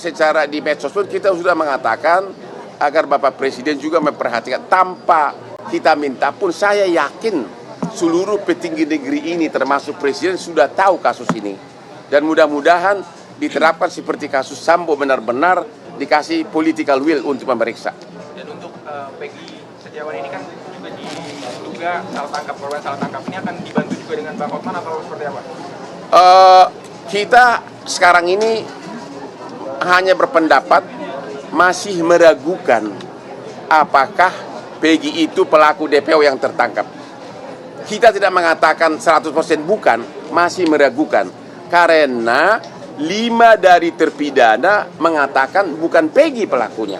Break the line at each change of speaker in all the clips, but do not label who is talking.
secara di medsos pun kita sudah mengatakan agar Bapak Presiden juga memperhatikan. Tanpa kita minta pun saya yakin seluruh petinggi negeri ini termasuk Presiden sudah tahu kasus ini. Dan mudah-mudahan diterapkan seperti kasus Sambo, benar-benar dikasih political will untuk memeriksa.
Dan untuk Peggy Setiawan ini kan juga diduga korban salah tangkap ini akan dibantu juga dengan Bang Hotman atau seperti apa?
Kita sekarang ini hanya berpendapat masih meragukan apakah Peggy itu pelaku DPO yang tertangkap. Kita tidak mengatakan 100% bukan, masih meragukan. Karena 5 dari terpidana mengatakan bukan Peggy pelakunya.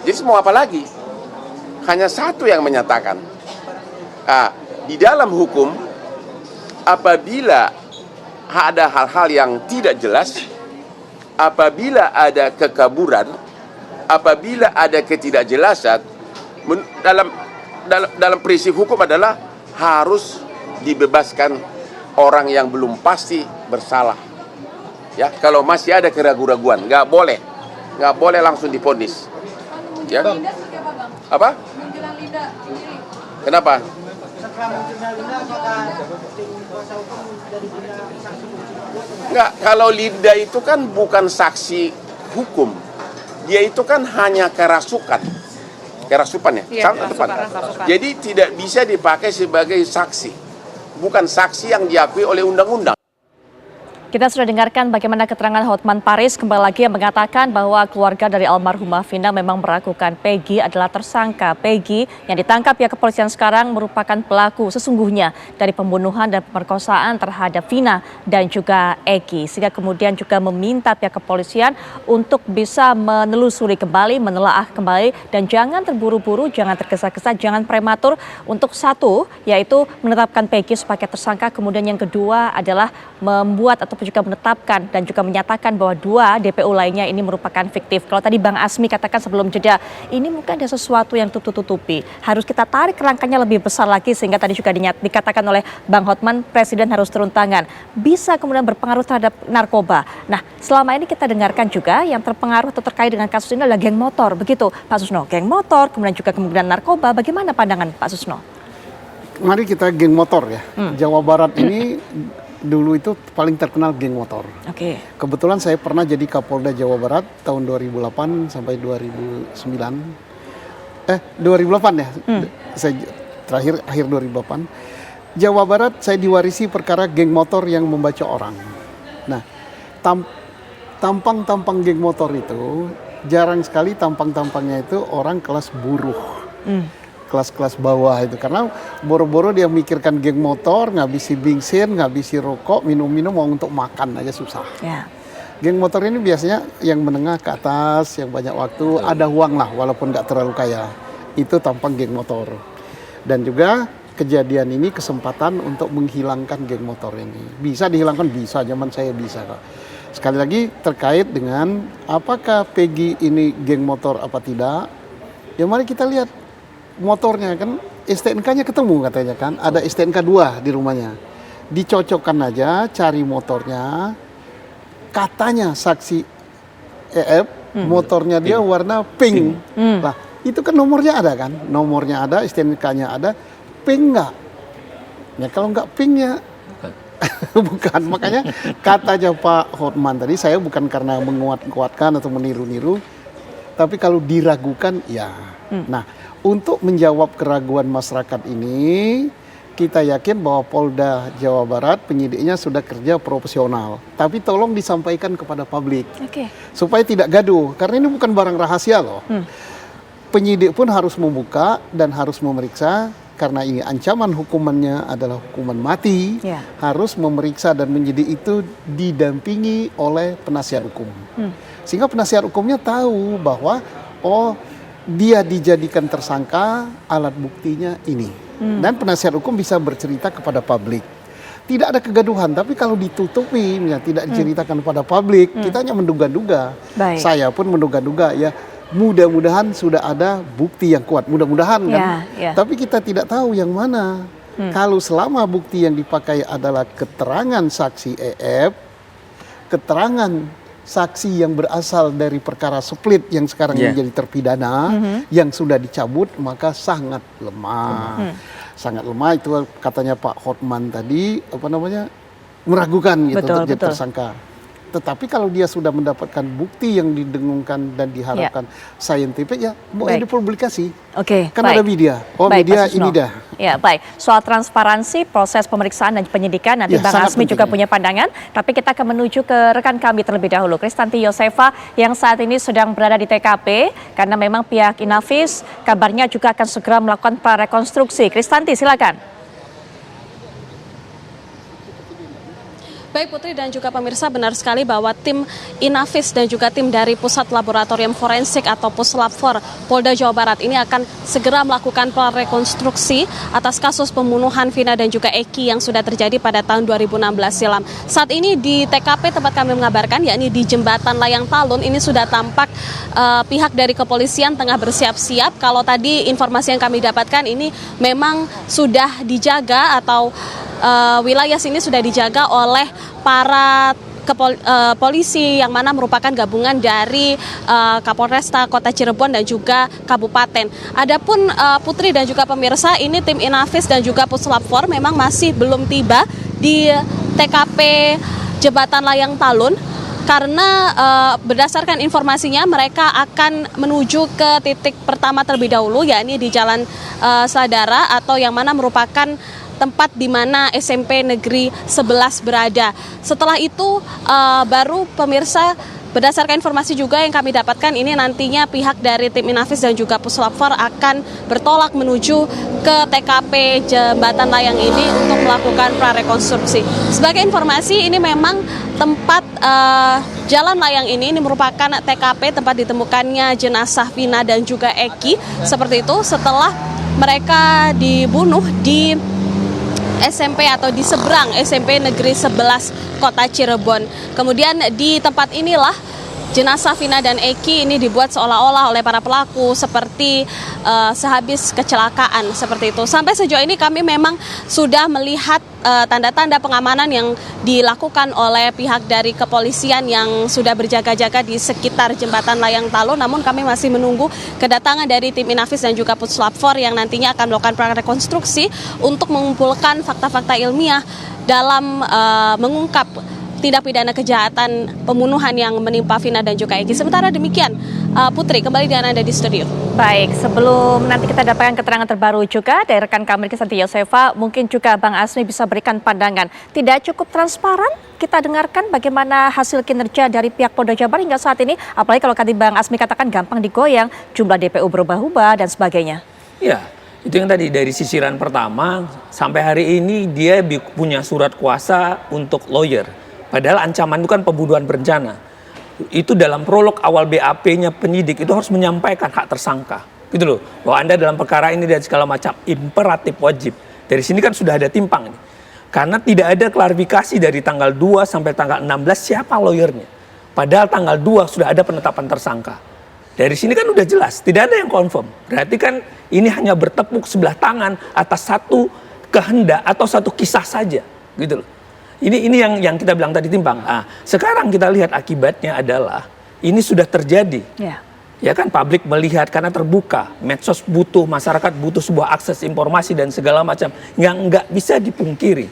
Jadi mau apa lagi? Hanya 1 yang menyatakan. Di dalam hukum, apabila ada hal-hal yang tidak jelas, apabila ada kekaburan, apabila ada ketidakjelasan, dalam prinsip hukum adalah harus dibebaskan orang yang belum pasti bersalah. Ya, kalau masih ada keraguan-raguan, nggak boleh langsung divonis. Ya. Apa? Kenapa? Enggak, kalau Linda itu kan bukan saksi hukum. Dia itu kan hanya kerasukan ya?
Iya,
Tepat. Jadi tidak bisa dipakai sebagai saksi. Bukan saksi yang diakui oleh undang-undang.
Kita sudah dengarkan bagaimana keterangan Hotman Paris kembali lagi yang mengatakan bahwa keluarga dari almarhumah Vina memang meragukan Peggy adalah tersangka. Peggy yang ditangkap pihak kepolisian sekarang merupakan pelaku sesungguhnya dari pembunuhan dan pemerkosaan terhadap Vina dan juga Eki. Sehingga kemudian juga meminta pihak kepolisian untuk bisa menelusuri kembali, menelaah kembali dan jangan terburu-buru, jangan tergesa-gesa, jangan prematur. Untuk satu yaitu menetapkan Peggy sebagai tersangka, kemudian yang kedua adalah membuat atau juga menetapkan dan juga menyatakan bahwa 2 DPO lainnya ini merupakan fiktif. Kalau tadi Bang Asmi katakan sebelum jeda, ini mungkin ada sesuatu yang tutup-tutupi. Harus kita tarik rangkanya lebih besar lagi sehingga tadi juga dikatakan oleh Bang Hotman, Presiden harus turun tangan. Bisa kemudian berpengaruh terhadap narkoba. Nah, selama ini kita dengarkan juga yang terpengaruh atau terkait dengan kasus ini adalah geng motor. Begitu Pak Susno, geng motor, kemudian juga kemungkinan narkoba. Bagaimana pandangan Pak Susno?
Mari kita geng motor ya. Jawa Barat ini dulu itu paling terkenal geng motor.
Oke.
Kebetulan saya pernah jadi Kapolda Jawa Barat tahun 2008 sampai 2009. 2008 ya. Saya terakhir akhir 2008. Jawa Barat saya diwarisi perkara geng motor yang membaca orang. Nah, tampang-tampang geng motor itu jarang sekali tampang-tampangnya itu orang kelas buruh. Kelas-kelas bawah itu, karena boro-boro dia mikirkan geng motor, ngabisi bensin, ngabisi rokok, minum-minum mau untuk makan aja susah.
Ya.
Geng motor ini biasanya yang menengah ke atas, yang banyak waktu, ada uang lah walaupun nggak terlalu kaya. Itu tampang geng motor. Dan juga kejadian ini kesempatan untuk menghilangkan geng motor ini. Bisa dihilangkan, bisa, zaman saya bisa kok. Sekali lagi terkait dengan apakah Peggy ini geng motor apa tidak, ya mari kita lihat. Motornya kan STNK-nya ketemu katanya kan, ada STNK 2 di rumahnya. Dicocokkan aja, cari motornya. Katanya saksi EF, motornya dia warna pink. Lah, itu kan nomornya ada kan? Nomornya ada, STNK-nya ada, pink nggak? Ya kalau nggak pink ya bukan. Makanya katanya Pak Hotman tadi, saya bukan karena menguat-kuatkan atau meniru-niru, tapi kalau diragukan ya. Nah, untuk menjawab keraguan masyarakat ini, kita yakin bahwa Polda Jawa Barat penyidiknya sudah kerja profesional. Tapi tolong disampaikan kepada publik, supaya tidak gaduh. Karena ini bukan barang rahasia loh. Penyidik pun harus membuka dan harus memeriksa. Karena ini ancaman hukumannya adalah hukuman mati, harus memeriksa dan menyidik itu didampingi oleh penasihat hukum. Sehingga penasihat hukumnya tahu bahwa, oh, dia dijadikan tersangka, alat buktinya ini. Dan penasihat hukum bisa bercerita kepada publik. Tidak ada kegaduhan, tapi kalau ditutupi, ya, tidak diceritakan kepada publik, kita hanya menduga-duga. Saya pun menduga-duga ya, mudah-mudahan sudah ada bukti yang kuat, mudah-mudahan kan. Tapi kita tidak tahu yang mana. Kalau selama bukti yang dipakai adalah keterangan saksi EF, keterangan saksi yang berasal dari perkara split yang sekarang menjadi terpidana yang sudah dicabut, maka sangat lemah. Sangat lemah, itu katanya Pak Hotman tadi, meragukan gitu untuk jadi tersangka. Tetapi kalau dia sudah mendapatkan bukti yang didengungkan dan diharapkan saintifik, ya mau dipublikasi. Kan ada media. Media ini dah.
Ya, baik. Soal transparansi proses pemeriksaan dan penyidikan nanti Bang Azmi juga punya pandangan, tapi kita akan menuju ke rekan kami terlebih dahulu, Kristanti Yosefa yang saat ini sedang berada di TKP karena memang pihak Inavis kabarnya juga akan segera melakukan prarekonstruksi. Kristanti, silakan.
Baik Putri dan juga pemirsa, benar sekali bahwa tim Inavis dan juga tim dari Pusat Laboratorium Forensik atau Puslap4 Polda Jawa Barat ini akan segera melakukan prarekonstruksi atas kasus pembunuhan Vina dan juga Eki yang sudah terjadi pada tahun 2016 silam. Saat ini di TKP tempat kami mengabarkan, yakni di Jembatan Layang Talun, ini sudah tampak pihak dari kepolisian tengah bersiap-siap. Kalau tadi informasi yang kami dapatkan ini memang sudah dijaga atau wilayah sini sudah dijaga oleh para polisi yang mana merupakan gabungan dari Kapolresta Kota Cirebon dan juga Kabupaten. Adapun Putri dan juga pemirsa, ini tim Inavis dan juga Puslap4 memang masih belum tiba di TKP Jembatan Layang Talun karena berdasarkan informasinya mereka akan menuju ke titik pertama terlebih dahulu, yakni di Jalan Sadara atau yang mana merupakan tempat di mana SMP Negeri 11 berada. Setelah itu baru pemirsa, berdasarkan informasi juga yang kami dapatkan, ini nantinya pihak dari tim Inavis dan juga Puslap4 akan bertolak menuju ke TKP Jembatan Layang ini untuk melakukan prarekonstruksi. Sebagai informasi, ini memang tempat Jalan Layang ini merupakan TKP tempat ditemukannya jenazah Vina dan juga Eki. Seperti itu setelah mereka dibunuh di SMP atau di seberang SMP Negeri 11 Kota Cirebon. Kemudian di tempat inilah jenazah Vina dan Eki ini dibuat seolah-olah oleh para pelaku seperti sehabis kecelakaan seperti itu. Sampai sejauh ini kami memang sudah melihat tanda-tanda pengamanan yang dilakukan oleh pihak dari kepolisian yang sudah berjaga-jaga di sekitar Jembatan Layang Talun. Namun kami masih menunggu kedatangan dari tim Inavis dan juga Puslap4 yang nantinya akan melakukan prarekonstruksi untuk mengumpulkan fakta-fakta ilmiah dalam mengungkap tindak pidana kejahatan pembunuhan yang menimpa Vina dan juga Eki. Sementara demikian, Putri, kembali dengan Anda di studio.
Baik, sebelum nanti kita dapatkan keterangan terbaru juga dari rekan kami Kristanti Yosefa, mungkin juga Bang Azmi bisa berikan pandangan. Tidak cukup transparan, kita dengarkan bagaimana hasil kinerja dari pihak Polda Jabar hingga saat ini, apalagi kalau tadi Bang Azmi katakan gampang digoyang, jumlah DPO berubah-ubah dan sebagainya.
Ya, itu yang tadi dari sisiran pertama sampai hari ini dia punya surat kuasa untuk lawyer. Padahal ancaman itu kan pembunuhan berencana. Itu dalam prolog awal BAP-nya penyidik itu harus menyampaikan hak tersangka. Gitu loh. Bahwa Anda dalam perkara ini dan segala macam imperatif wajib. Dari sini kan sudah ada timpang nih. Karena tidak ada klarifikasi dari tanggal 2 sampai tanggal 16 siapa lawyernya. Padahal tanggal 2 sudah ada penetapan tersangka. Dari sini kan udah jelas, tidak ada yang confirm. Berarti kan ini hanya bertepuk sebelah tangan atas satu kehendak atau satu kisah saja. Gitu loh. Ini yang kita bilang tadi timpang. Nah, sekarang kita lihat akibatnya adalah ini sudah terjadi. Ya kan, publik melihat karena terbuka. Medsos butuh, masyarakat butuh sebuah akses informasi dan segala macam yang nggak bisa dipungkiri.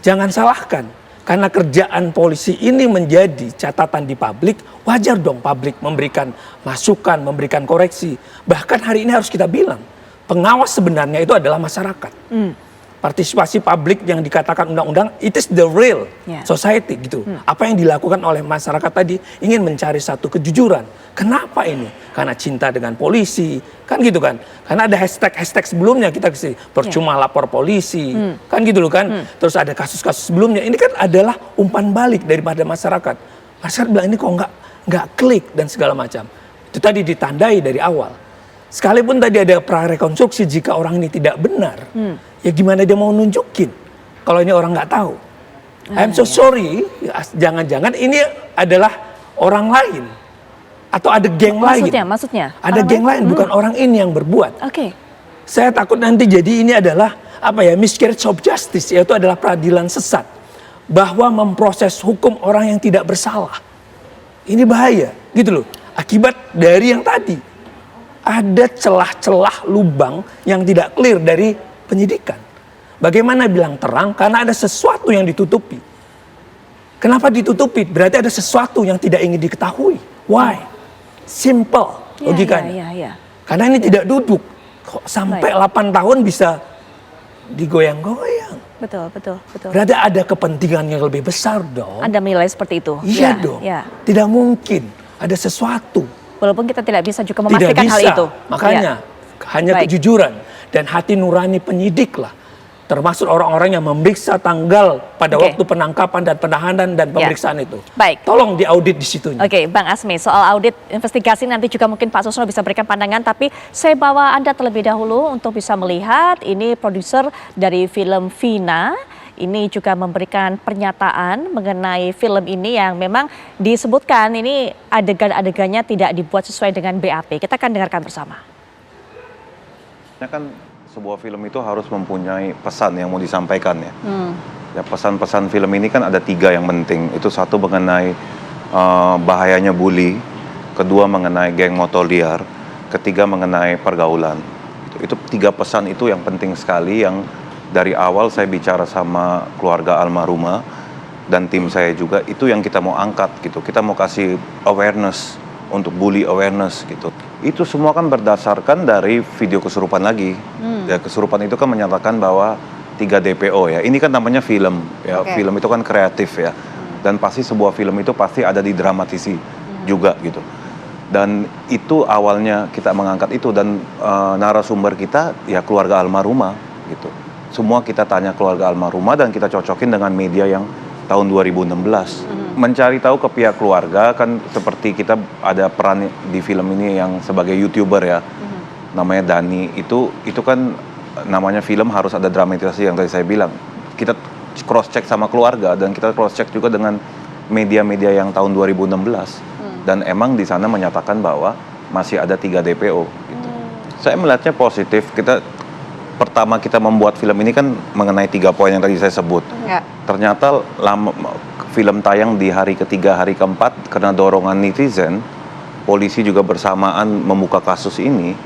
Jangan salahkan. Karena kerjaan polisi ini menjadi catatan di publik, wajar dong publik memberikan masukan, memberikan koreksi. Bahkan hari ini harus kita bilang, pengawas sebenarnya itu adalah masyarakat. Partisipasi publik yang dikatakan undang-undang, it is the real society gitu. Apa yang dilakukan oleh masyarakat tadi ingin mencari satu kejujuran. Kenapa ini? Karena cinta dengan polisi, kan gitu kan. Karena ada hashtag sebelumnya kita kasih percuma lapor polisi, kan gitu loh kan. Terus ada kasus-kasus sebelumnya. Ini kan adalah umpan balik daripada masyarakat. Masyarakat bilang ini kok nggak klik dan segala macam. Itu tadi ditandai dari awal. Sekalipun tadi ada prarekonstruksi jika orang ini tidak benar, ya gimana dia mau nunjukin kalau ini orang nggak tahu. I'm so sorry, jangan-jangan ini adalah orang lain atau ada geng lain.
Maksudnya?
Ada geng lain, bukan orang ini yang berbuat. Saya takut nanti jadi ini adalah miscarriage of justice, yaitu adalah peradilan sesat bahwa memproses hukum orang yang tidak bersalah. Ini bahaya, gitu loh. Akibat dari yang tadi, ada celah-celah lubang yang tidak clear dari penyidikan. Bagaimana bilang terang? Karena ada sesuatu yang ditutupi. Kenapa ditutupi? Berarti ada sesuatu yang tidak ingin diketahui. Why? Simple logikanya. Karena ini tidak duduk. Kok sampai 8 tahun bisa digoyang-goyang?
Betul.
Berarti ada kepentingan yang lebih besar dong.
Anda menilai seperti itu?
Iya dong. Tidak mungkin ada sesuatu.
Walaupun kita tidak bisa juga memastikan hal itu.
Makanya hanya kejujuran dan hati nurani penyidik lah. Termasuk orang-orang yang memeriksa tanggal pada waktu penangkapan dan penahanan dan pemeriksaan itu.
Baik.
Tolong diaudit di situnya.
Oke, Bang Asmi, soal audit investigasi nanti juga mungkin Pak Susno bisa berikan pandangan, tapi saya bawa Anda terlebih dahulu untuk bisa melihat ini produser dari film Vina. Ini juga memberikan pernyataan mengenai film ini yang memang disebutkan ini adegan-adegannya tidak dibuat sesuai dengan BAP. Kita akan dengarkan bersama.
Kan sebuah film itu harus mempunyai pesan yang mau disampaikan ya. Ya pesan-pesan film ini kan ada 3 yang penting. Itu satu mengenai bahayanya bully, kedua mengenai geng motor liar, ketiga mengenai pergaulan. Itu 3 pesan itu yang penting sekali yang dari awal saya bicara sama keluarga almarhumah dan tim saya juga, itu yang kita mau angkat gitu. Kita mau kasih awareness untuk bully awareness gitu. Itu semua kan berdasarkan dari video kesurupan lagi. Ya, kesurupan itu kan menyatakan bahwa 3 DPO ya. Ini kan namanya film ya. Film itu kan kreatif ya. Dan pasti sebuah film itu pasti ada didramatisi juga gitu. Dan itu awalnya kita mengangkat itu dan narasumber kita ya keluarga almarhumah gitu. Semua kita tanya keluarga almarhumah dan kita cocokin dengan media yang tahun 2016. Mencari tahu ke pihak keluarga kan seperti kita ada peran di film ini yang sebagai YouTuber ya. Namanya Dani. Itu kan namanya film harus ada dramatisasi yang tadi saya bilang. Kita cross check sama keluarga dan kita cross check juga dengan media-media yang tahun 2016. Dan emang di sana menyatakan bahwa masih ada 3 DPO gitu. Saya melihatnya positif. Pertama kita membuat film ini kan mengenai 3 poin yang tadi saya sebut. Ternyata film tayang di hari ketiga, hari keempat karena dorongan netizen, polisi juga bersamaan membuka kasus ini.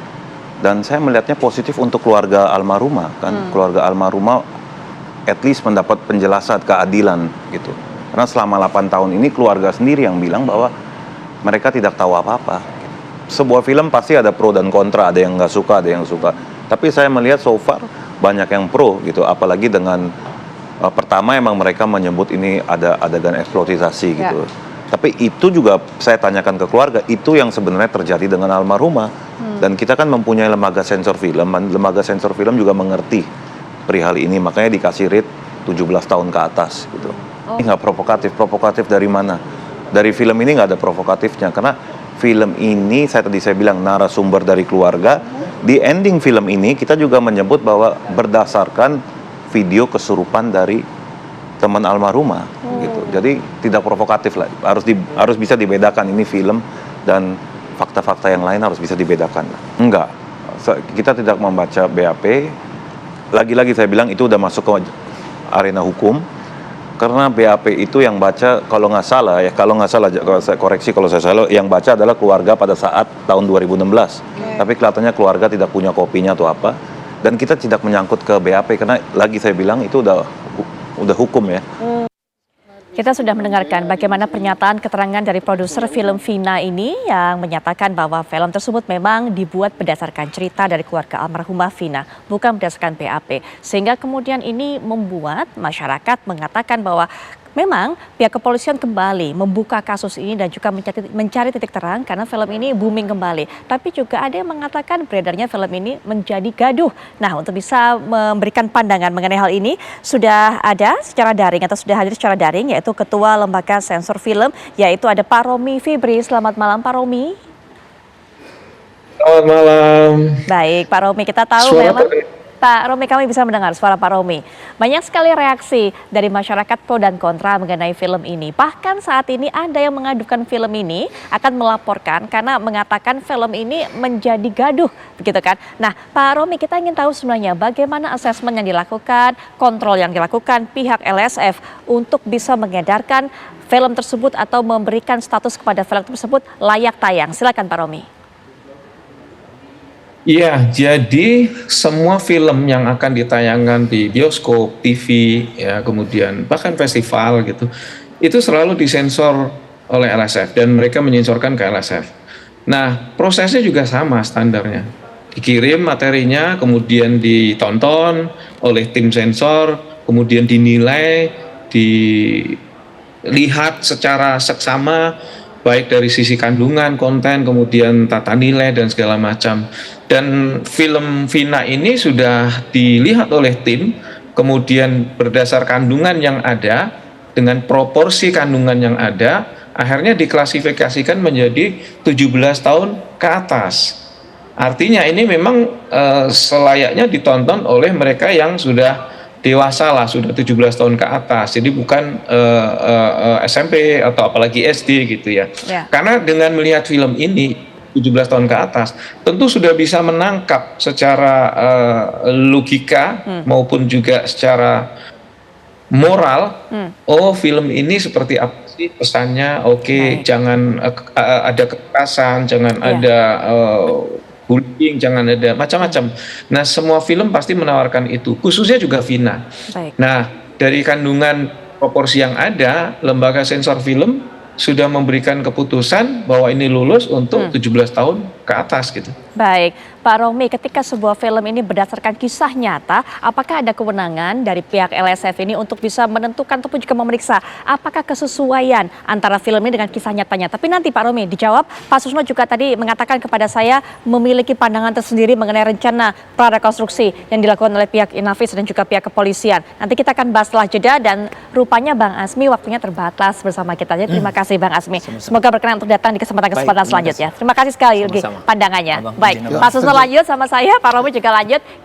Dan saya melihatnya positif untuk keluarga almarhumah kan. Keluarga almarhumah at least mendapat penjelasan keadilan gitu. Karena selama 8 tahun ini keluarga sendiri yang bilang bahwa mereka tidak tahu apa-apa. Sebuah film pasti ada pro dan kontra, ada yang nggak suka, ada yang suka. Tapi saya melihat so far banyak yang pro gitu, apalagi dengan pertama emang mereka menyebut ini ada adegan eksploitasi gitu. Tapi itu juga saya tanyakan ke keluarga, itu yang sebenarnya terjadi dengan almarhumah. Dan kita kan mempunyai lembaga sensor film, lembaga sensor film juga mengerti perihal ini, makanya dikasih rate 17 tahun ke atas gitu. Ini nggak provokatif dari mana? Dari film ini nggak ada provokatifnya, karena film ini saya bilang narasumber dari keluarga. Di ending film ini kita juga menyebut bahwa berdasarkan video kesurupan dari teman almarhumah gitu. Jadi tidak provokatif lah. Harus bisa dibedakan ini film dan fakta-fakta yang lain harus bisa dibedakan. Enggak. Kita tidak membaca BAP. Lagi-lagi saya bilang itu udah masuk ke arena hukum. Karena BAP itu yang baca kalau nggak salah, kalau saya koreksi kalau saya salah, yang baca adalah keluarga pada saat tahun 2016. Tapi kelihatannya keluarga tidak punya kopinya atau apa. Dan kita tidak menyangkut ke BAP karena lagi saya bilang itu udah hukum ya.
Kita sudah mendengarkan bagaimana pernyataan keterangan dari produser film Vina ini yang menyatakan bahwa film tersebut memang dibuat berdasarkan cerita dari keluarga almarhumah Vina, bukan berdasarkan BAP. Sehingga kemudian ini membuat masyarakat mengatakan bahwa memang pihak kepolisian kembali membuka kasus ini dan juga mencari titik terang karena film ini booming kembali. Tapi juga ada yang mengatakan beredarnya film ini menjadi gaduh. Nah, untuk bisa memberikan pandangan mengenai hal ini sudah ada secara daring atau sudah hadir secara daring yaitu Ketua Lembaga Sensor Film yaitu ada Pak Romi Fibri. Selamat malam Pak Romi.
Selamat malam.
Baik Pak Romi, kita tahu
Suara
memang Pak Romi, kami bisa mendengar suara Pak Romi. Banyak sekali reaksi dari masyarakat pro dan kontra mengenai film ini. Bahkan saat ini ada yang mengadukan film ini akan melaporkan karena mengatakan film ini menjadi gaduh, begitu kan? Nah, Pak Romi, kita ingin tahu sebenarnya bagaimana asesmen yang dilakukan, kontrol yang dilakukan pihak LSF untuk bisa mengedarkan film tersebut atau memberikan status kepada film tersebut layak tayang. Silakan Pak Romi.
Iya, jadi semua film yang akan ditayangkan di bioskop, TV, ya kemudian bahkan festival gitu, itu selalu disensor oleh LSF dan mereka menyensorkan ke LSF. Nah, prosesnya juga sama standarnya. Dikirim materinya, kemudian ditonton oleh tim sensor, kemudian dinilai, dilihat secara seksama, baik dari sisi kandungan, konten, kemudian tata nilai dan segala macam. Dan film Vina ini sudah dilihat oleh tim, kemudian berdasar kandungan yang ada, dengan proporsi kandungan yang ada, akhirnya diklasifikasikan menjadi 17 tahun ke atas. Artinya ini memang selayaknya ditonton oleh mereka yang sudah dewasa lah, sudah 17 tahun ke atas. Jadi bukan SMP atau apalagi SD gitu ya. Karena dengan melihat film ini 17 tahun ke atas, tentu sudah bisa menangkap secara logika maupun juga secara moral. Oh, film ini seperti apa sih pesannya? Oke, jangan ada kekerasan, jangan ada bullying, jangan ada macam-macam. Nah, semua film pasti menawarkan itu, khususnya juga Vina. Nah, dari kandungan proporsi yang ada, lembaga sensor film sudah memberikan keputusan bahwa ini lulus untuk 17 tahun ke atas gitu.
Baik, Pak Romi, ketika sebuah film ini berdasarkan kisah nyata, apakah ada kewenangan dari pihak LSF ini untuk bisa menentukan ataupun juga memeriksa apakah kesesuaian antara film ini dengan kisah nyatanya? Tapi nanti Pak Romi dijawab, Pak Susno juga tadi mengatakan kepada saya memiliki pandangan tersendiri mengenai rencana prarekonstruksi yang dilakukan oleh pihak Inavis dan juga pihak kepolisian. Nanti kita akan bahas setelah jeda dan rupanya Bang Azmi waktunya terbatas bersama kita. Jadi terima kasih Bang Azmi. Semoga berkenan untuk datang di kesempatan selanjutnya. Terima kasih sekali lagi pandangannya. Baik, Pak Susno lanjut sama saya, Pak Romi juga lanjut.